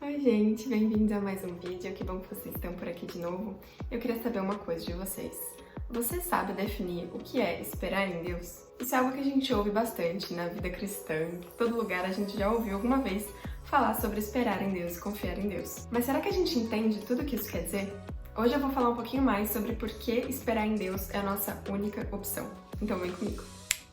Oi gente, bem-vindos a mais um vídeo, que bom que vocês estão por aqui de novo. Eu queria saber uma coisa de vocês. Você sabe definir o que é esperar em Deus? Isso é algo que a gente ouve bastante na vida cristã, em todo lugar a gente já ouviu alguma vez falar sobre esperar em Deus e confiar em Deus. Mas será que a gente entende tudo o que isso quer dizer? Hoje eu vou falar um pouquinho mais sobre por que esperar em Deus é a nossa única opção. Então vem comigo.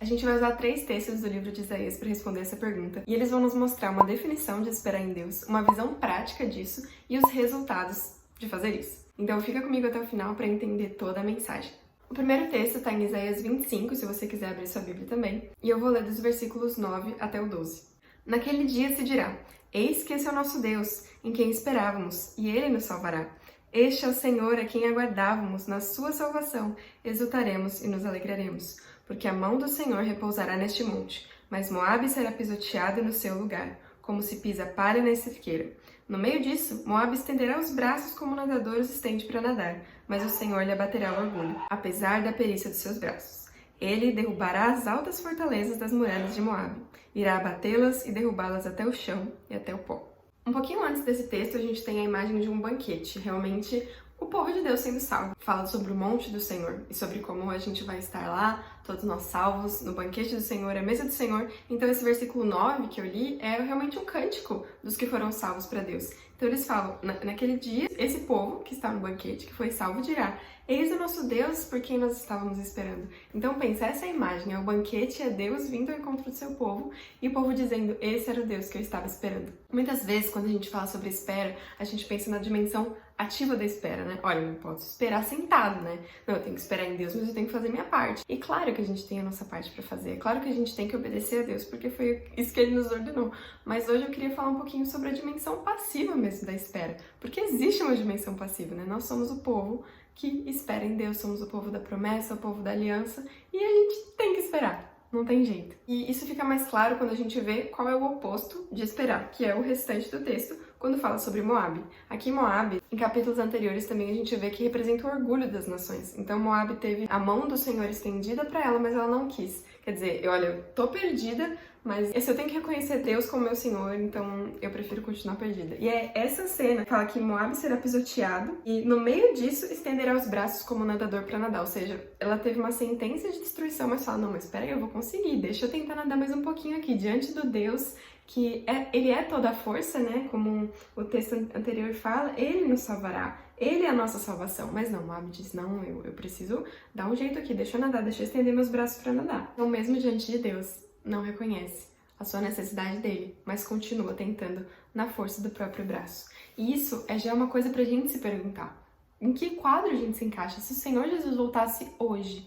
A gente vai usar 3 textos do livro de Isaías para responder essa pergunta, e eles vão nos mostrar uma definição de esperar em Deus, uma visão prática disso e os resultados de fazer isso. Então fica comigo até o final para entender toda a mensagem. O primeiro texto está em Isaías 25, se você quiser abrir sua Bíblia também, e eu vou ler dos versículos 9 até o 12. Naquele dia se dirá: Eis que esse é o nosso Deus, em quem esperávamos, e Ele nos salvará. Este é o Senhor a quem aguardávamos, na sua salvação exultaremos e nos alegraremos. Porque a mão do Senhor repousará neste monte, mas Moabe será pisoteado no seu lugar, como se pisa palha na cerqueira. No meio disso, Moabe estenderá os braços como o nadador os estende para nadar, mas o Senhor lhe abaterá o orgulho, apesar da perícia de seus braços. Ele derrubará as altas fortalezas das muralhas de Moabe, irá abatê-las e derrubá-las até o chão e até o pó. Um pouquinho antes desse texto, a gente tem a imagem de um banquete, realmente o povo de Deus sendo salvo. Fala sobre o monte do Senhor e sobre como a gente vai estar lá, todos nós salvos, no banquete do Senhor, a mesa do Senhor. Então esse versículo 9 que eu li é realmente um cântico dos que foram salvos para Deus. Então eles falam, naquele dia, esse povo que está no banquete, que foi salvo, dirá: Eis o nosso Deus por quem nós estávamos esperando. Então pensa, essa é a imagem, é o banquete, é Deus vindo ao encontro do seu povo e o povo dizendo: esse era o Deus que eu estava esperando. Muitas vezes, quando a gente fala sobre espera, a gente pensa na dimensão ativa da espera, né? Olha, eu não posso esperar sentado, né? Não, eu tenho que esperar em Deus, mas eu tenho que fazer minha parte. E claro que a gente tem a nossa parte para fazer, é claro que a gente tem que obedecer a Deus, porque foi isso que Ele nos ordenou. Mas hoje eu queria falar um pouquinho sobre a dimensão passiva mesmo da espera, porque existe uma dimensão passiva, né? Nós somos o povo que espera em Deus, somos o povo da promessa, o povo da aliança, e a gente tem que esperar. Não tem jeito. E isso fica mais claro quando a gente vê qual é o oposto de esperar, que é o restante do texto, quando fala sobre Moabe. Aqui Moabe, em capítulos anteriores também a gente vê que representa o orgulho das nações. Então Moabe teve a mão do Senhor estendida para ela, mas ela não quis. Quer dizer, olha, eu tô perdida, mas se eu tenho que reconhecer Deus como meu Senhor, então eu prefiro continuar perdida. E é essa cena que fala que Moabe será pisoteado e no meio disso estenderá os braços como nadador para nadar. Ou seja, ela teve uma sentença de destruição, mas fala: não, mas espera aí, eu vou conseguir, deixa eu tentar nadar mais um pouquinho aqui, diante do Deus que Ele é toda a força, né? Como o texto anterior fala, Ele nos salvará. Ele é a nossa salvação. Mas não, Moabe diz: não, eu preciso dar um jeito aqui, deixa eu nadar, deixa eu estender meus braços para nadar. Então, mesmo diante de Deus, não reconhece a sua necessidade dele, mas continua tentando na força do próprio braço. E isso já é uma coisa pra gente se perguntar. Em que quadro a gente se encaixa? Se o Senhor Jesus voltasse hoje,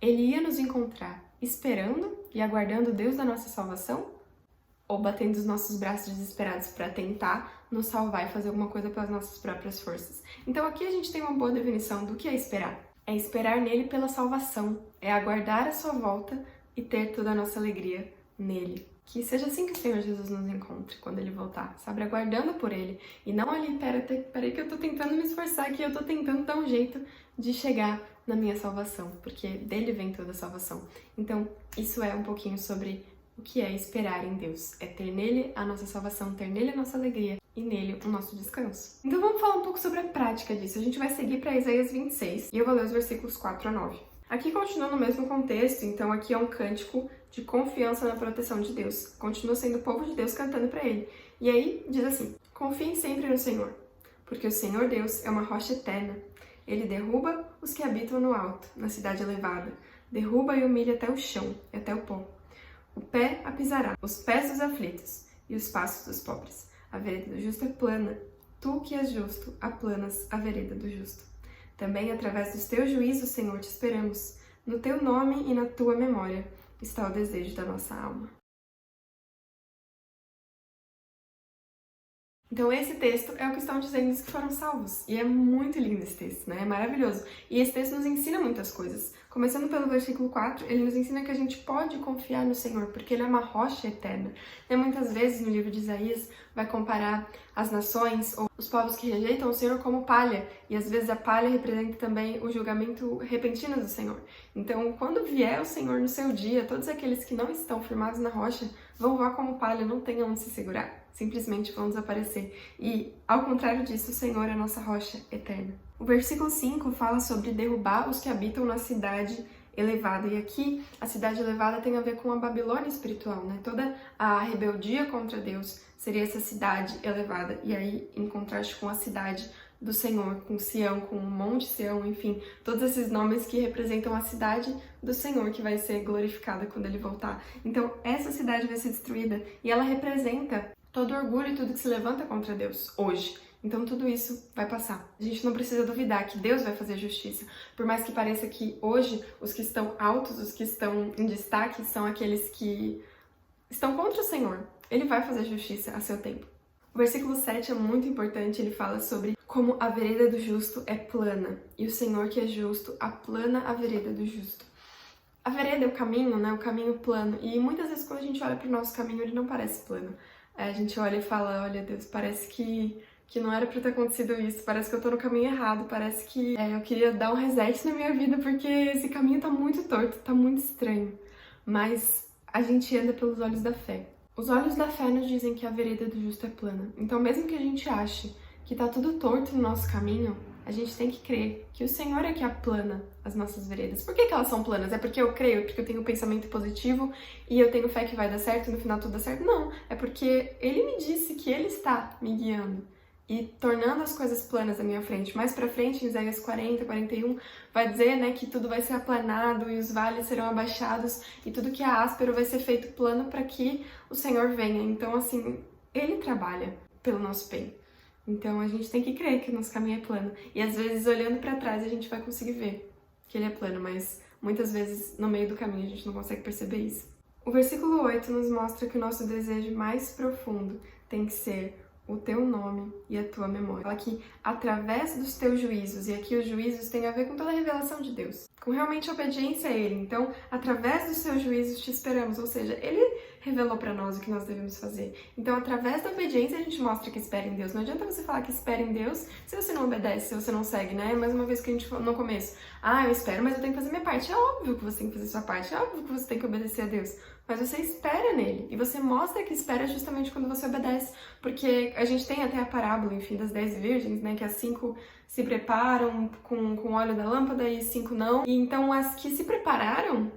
Ele ia nos encontrar esperando e aguardando Deus da nossa salvação? Ou batendo os nossos braços desesperados para tentar nos salvar e fazer alguma coisa pelas nossas próprias forças? Então aqui a gente tem uma boa definição do que é esperar. É esperar nele pela salvação, é aguardar a sua volta e ter toda a nossa alegria nele. Que seja assim que o Senhor Jesus nos encontre quando Ele voltar, sabe? Aguardando por Ele. E não ali, peraí que eu tô tentando me esforçar aqui, eu tô tentando dar um jeito de chegar na minha salvação, porque dele vem toda a salvação. Então, isso é um pouquinho sobre o que é esperar em Deus. É ter nele a nossa salvação, ter nele a nossa alegria e nele o nosso descanso. Então vamos falar um pouco sobre a prática disso. A gente vai seguir para Isaías 26 e eu vou ler os versículos 4 a 9. Aqui continua no mesmo contexto, então aqui é um cântico de confiança na proteção de Deus. Continua sendo o povo de Deus cantando para Ele. E aí diz assim: confiem sempre no Senhor, porque o Senhor Deus é uma rocha eterna. Ele derruba os que habitam no alto, na cidade elevada. Derruba e humilha até o chão e até o pó. O pé a pisará, os pés dos aflitos e os passos dos pobres. A vereda do justo é plana. Tu que és justo, aplanas a vereda do justo. Também através dos teus juízos, Senhor, te esperamos. No teu nome e na tua memória está o desejo da nossa alma. Então esse texto é o que estão dizendo os que foram salvos. E é muito lindo esse texto, né? É maravilhoso. E esse texto nos ensina muitas coisas. Começando pelo versículo 4, ele nos ensina que a gente pode confiar no Senhor, porque Ele é uma rocha eterna. E muitas vezes no livro de Isaías vai comparar as nações ou os povos que rejeitam o Senhor como palha. E às vezes a palha representa também o julgamento repentino do Senhor. Então quando vier o Senhor no seu dia, todos aqueles que não estão firmados na rocha vão voar como palha, não tem onde se segurar. simplesmente vão desaparecer. E, ao contrário disso, o Senhor é a nossa rocha eterna. O versículo 5 fala sobre derrubar os que habitam na cidade elevada. E aqui, a cidade elevada tem a ver com a Babilônia espiritual, né? Toda a rebeldia contra Deus seria essa cidade elevada. E aí, em contraste com a cidade do Senhor, com Sião, com o Monte Sião, enfim, todos esses nomes que representam a cidade do Senhor, que vai ser glorificada quando Ele voltar. Então, essa cidade vai ser destruída e ela representa todo orgulho e tudo que se levanta contra Deus hoje. Então, tudo isso vai passar. A gente não precisa duvidar que Deus vai fazer justiça. Por mais que pareça que hoje os que estão altos, os que estão em destaque, são aqueles que estão contra o Senhor. Ele vai fazer justiça a seu tempo. O versículo 7 é muito importante, ele fala sobre como a vereda do justo é plana, e o Senhor que é justo aplana a vereda do justo. A vereda é o caminho, né? O caminho plano, e muitas vezes quando a gente olha para o nosso caminho, ele não parece plano. A gente olha e fala, olha Deus, parece que não era para ter acontecido isso, parece que eu tô no caminho errado, parece que eu queria dar um reset na minha vida, porque esse caminho tá muito torto, tá muito estranho. Mas a gente anda pelos olhos da fé. Os olhos da fé nos dizem que a vereda do justo é plana. Então, mesmo que a gente ache que tá tudo torto no nosso caminho, a gente tem que crer que o Senhor é que aplana as nossas veredas. Por que elas são planas? É porque eu creio, é porque eu tenho um pensamento positivo e eu tenho fé que vai dar certo e no final tudo dá certo? Não, é porque Ele me disse que Ele está me guiando e tornando as coisas planas à minha frente. Mais pra frente, em Isaías 40, 41, vai dizer, né, que tudo vai ser aplanado e os vales serão abaixados e tudo que é áspero vai ser feito plano para que o Senhor venha. Então, assim, Ele trabalha pelo nosso bem. Então, a gente tem que crer que o nosso caminho é plano. E às vezes, olhando para trás, a gente vai conseguir ver que ele é plano, mas muitas vezes, no meio do caminho, a gente não consegue perceber isso. O versículo 8 nos mostra que o nosso desejo mais profundo tem que ser o teu nome e a tua memória. Fala que através dos teus juízos, e aqui os juízos têm a ver com toda a revelação de Deus, com realmente obediência a Ele. Então, através dos seus juízos te esperamos, ou seja, Ele revelou para nós o que nós devemos fazer. Então, através da obediência, a gente mostra que espera em Deus. Não adianta você falar que espera em Deus se você não obedece, se você não segue, né? Mais uma vez que a gente falou no começo. Eu espero, mas eu tenho que fazer minha parte. É óbvio que você tem que fazer sua parte, é óbvio que você tem que obedecer a Deus. Mas você espera nele, e você mostra que espera justamente quando você obedece, porque a gente tem até a parábola, enfim, das 10 virgens, né, que as 5 se preparam com o óleo da lâmpada e 5 não, e então as que se prepararam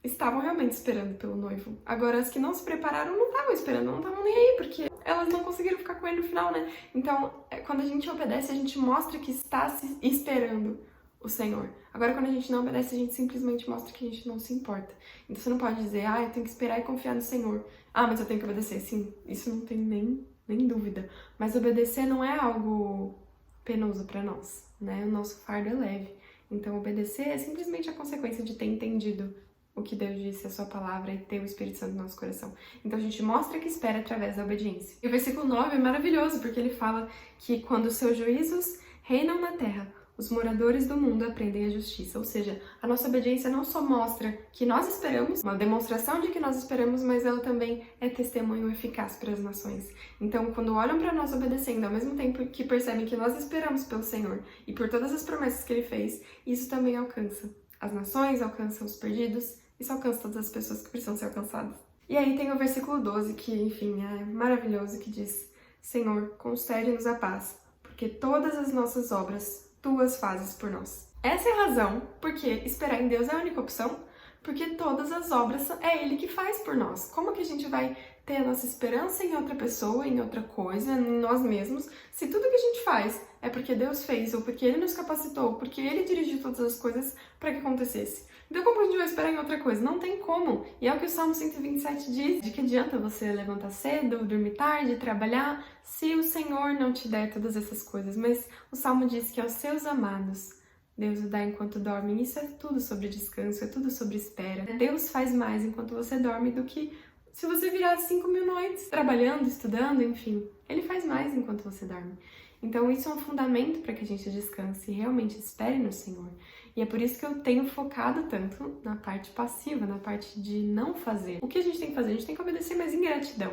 estavam realmente esperando pelo noivo. Agora, as que não se prepararam não estavam esperando, não estavam nem aí, porque elas não conseguiram ficar com ele no final, né? Então, quando a gente obedece, a gente mostra que está se esperando o Senhor. Agora, quando a gente não obedece, a gente simplesmente mostra que a gente não se importa. Então, você não pode dizer, eu tenho que esperar e confiar no Senhor. Mas eu tenho que obedecer. Sim, isso não tem nem dúvida. Mas obedecer não é algo penoso para nós, né? O nosso fardo é leve. Então, obedecer é simplesmente a consequência de ter entendido o que Deus disse, a sua palavra, e ter o Espírito Santo no nosso coração. Então, a gente mostra que espera através da obediência. E o versículo 9 é maravilhoso, porque ele fala que quando os seus juízos reinam na terra, os moradores do mundo aprendem a justiça. Ou seja, a nossa obediência não só mostra que nós esperamos, uma demonstração de que nós esperamos, mas ela também é testemunho eficaz para as nações. Então, quando olham para nós obedecendo, ao mesmo tempo que percebem que nós esperamos pelo Senhor e por todas as promessas que Ele fez, isso também alcança as nações, alcança os perdidos, isso alcança todas as pessoas que precisam ser alcançadas. E aí tem o versículo 12, que, enfim, é maravilhoso, que diz: Senhor, concede-nos a paz, porque todas as nossas obras tuas fazes por nós. Essa é a razão porque esperar em Deus é a única opção, porque todas as obras é Ele que faz por nós. Como que a gente vai ter a nossa esperança em outra pessoa, em outra coisa, em nós mesmos, se tudo que a gente faz é porque Deus fez, ou porque Ele nos capacitou, porque Ele dirigiu todas as coisas para que acontecesse? Então, como a gente vai esperar em outra coisa? Não tem como. E é o que o Salmo 127 diz: de que adianta você levantar cedo, dormir tarde, trabalhar, se o Senhor não te der todas essas coisas. Mas o Salmo diz que aos seus amados Deus o dá enquanto dormem. Isso é tudo sobre descanso, é tudo sobre espera. Deus faz mais enquanto você dorme do que se você virar 5.000 noites trabalhando, estudando, enfim. Ele faz mais enquanto você dorme. Então isso é um fundamento para que a gente descanse e realmente espere no Senhor. E é por isso que eu tenho focado tanto na parte passiva, na parte de não fazer. O que a gente tem que fazer? A gente tem que obedecer, mas em gratidão.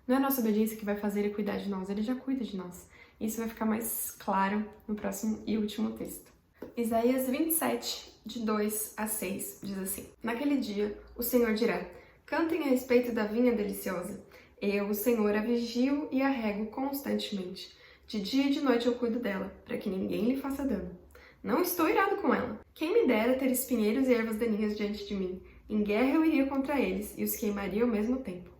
Não é a nossa obediência que vai fazer Ele cuidar de nós, Ele já cuida de nós. Isso vai ficar mais claro no próximo e último texto. Isaías 27, de 2 a 6, diz assim: Naquele dia, o Senhor dirá: Cantem a respeito da vinha deliciosa. Eu, o Senhor, a vigio e a rego constantemente. De dia e de noite eu cuido dela, para que ninguém lhe faça dano. Não estou irado com ela. Quem me dera ter espinheiros e ervas daninhas diante de mim. Em guerra eu iria contra eles e os queimaria ao mesmo tempo.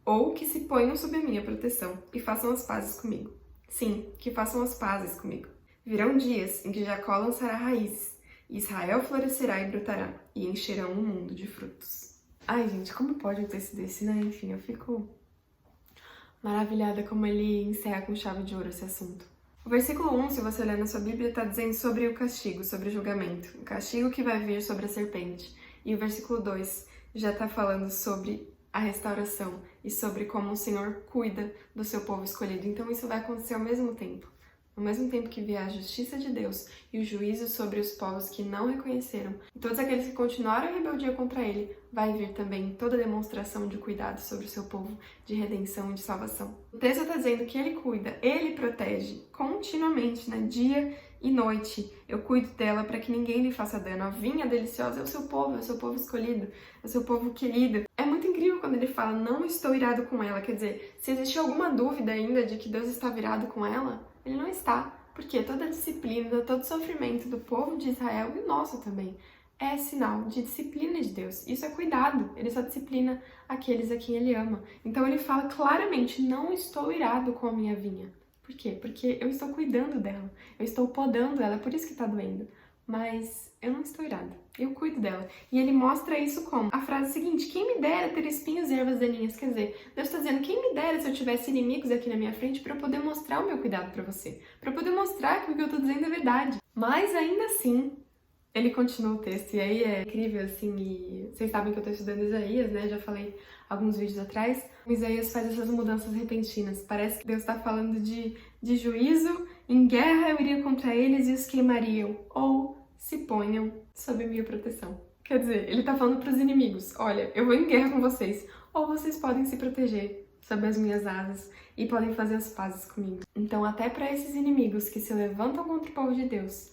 Ou que se ponham sob a minha proteção e façam as pazes comigo. Sim, que façam as pazes comigo. Virão dias em que Jacó lançará raízes, e Israel florescerá e brotará, e encherão o mundo de frutos. Ai, gente, como pode um texto desse, né? Enfim, eu fico maravilhada como ele encerra com chave de ouro esse assunto. O versículo 1, se você olhar na sua Bíblia, está dizendo sobre o castigo, sobre o julgamento. O castigo que vai vir sobre a serpente. E o versículo 2 já está falando sobre a restauração e sobre como o Senhor cuida do seu povo escolhido. Então isso vai acontecer ao mesmo tempo. Ao mesmo tempo que vier a justiça de Deus e o juízo sobre os povos que não reconheceram, e todos aqueles que continuaram a rebeldia contra ele, vai vir também toda a demonstração de cuidado sobre o seu povo, de redenção e de salvação. O texto está dizendo que ele cuida, ele protege continuamente, né? Dia e noite. Eu cuido dela para que ninguém lhe faça dano. A vinha deliciosa é o seu povo escolhido, é o seu povo querido. É muito incrível quando ele fala, não estou irado com ela. Quer dizer, se existe alguma dúvida ainda de que Deus está virado com ela, ele não está, porque toda a disciplina, todo o sofrimento do povo de Israel e o nosso também é sinal de disciplina de Deus. Isso é cuidado, ele só disciplina aqueles a quem ele ama. Então ele fala claramente, não estou irado com a minha vinha. Por quê? Porque eu estou cuidando dela, eu estou podando ela, é por isso que está doendo. Mas eu não estou irada, eu cuido dela. E ele mostra isso como? A frase seguinte, quem me dera ter espinhos e ervas daninhas. Quer dizer, Deus está dizendo, quem me dera se eu tivesse inimigos aqui na minha frente para eu poder mostrar o meu cuidado para você. Para eu poder mostrar que o que eu estou dizendo é verdade. Mas ainda assim, ele continua o texto. E aí é incrível, assim, e vocês sabem que eu estou estudando Isaías, né? Já falei alguns vídeos atrás. O Isaías faz essas mudanças repentinas. Parece que Deus está falando de juízo, em guerra eu iria contra eles e os queimariam. Ou se ponham sob minha proteção. Quer dizer, ele tá falando pros inimigos, olha, eu vou em guerra com vocês, ou vocês podem se proteger sob as minhas asas e podem fazer as pazes comigo. Então, até para esses inimigos que se levantam contra o povo de Deus,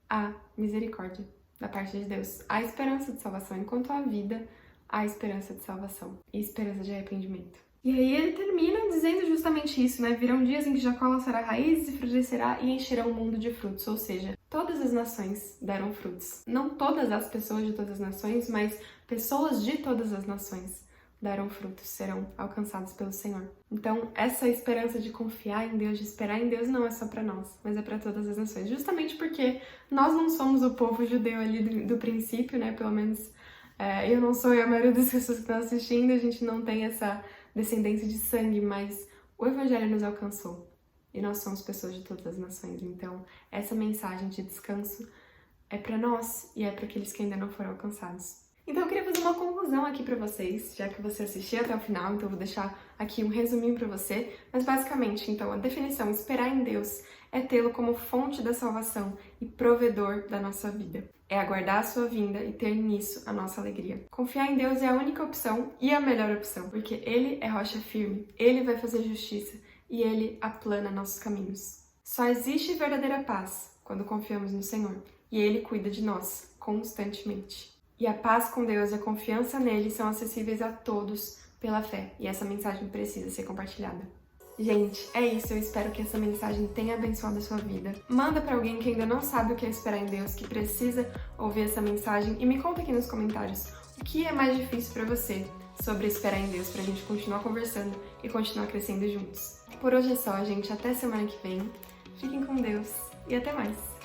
há misericórdia da parte de Deus. Há esperança de salvação, enquanto há vida, há esperança de salvação e esperança de arrependimento. E aí ele termina dizendo justamente isso, né? Virão dias em que Jacó lançará raízes e florescerá e encherá o mundo de frutos. Ou seja, todas as nações deram frutos. Não todas as pessoas de todas as nações, mas pessoas de todas as nações darão frutos, serão alcançados pelo Senhor. Então, essa esperança de confiar em Deus, de esperar em Deus, não é só para nós, mas é para todas as nações. Justamente porque nós não somos o povo judeu ali do princípio, né? Pelo menos eu não sou e a maioria das pessoas que estão assistindo, a gente não tem essa descendência de sangue, mas o Evangelho nos alcançou e nós somos pessoas de todas as nações. Então, essa mensagem de descanso é para nós e é para aqueles que ainda não foram alcançados. Então, eu queria fazer uma conclusão aqui para vocês, já que você assistiu até o final, então eu vou deixar aqui um resuminho para você. Mas basicamente, então, a definição esperar em Deus é tê-lo como fonte da salvação e provedor da nossa vida. É aguardar a sua vinda e ter nisso a nossa alegria. Confiar em Deus é a única opção e a melhor opção, porque Ele é rocha firme, Ele vai fazer justiça e Ele aplana nossos caminhos. Só existe verdadeira paz quando confiamos no Senhor e Ele cuida de nós constantemente. E a paz com Deus e a confiança nele são acessíveis a todos pela fé, e essa mensagem precisa ser compartilhada. Gente, é isso, eu espero que essa mensagem tenha abençoado a sua vida. Manda pra alguém que ainda não sabe o que é esperar em Deus, que precisa ouvir essa mensagem, e me conta aqui nos comentários o que é mais difícil pra você sobre esperar em Deus, pra gente continuar conversando e continuar crescendo juntos. Por hoje é só, gente, até semana que vem. Fiquem com Deus e até mais!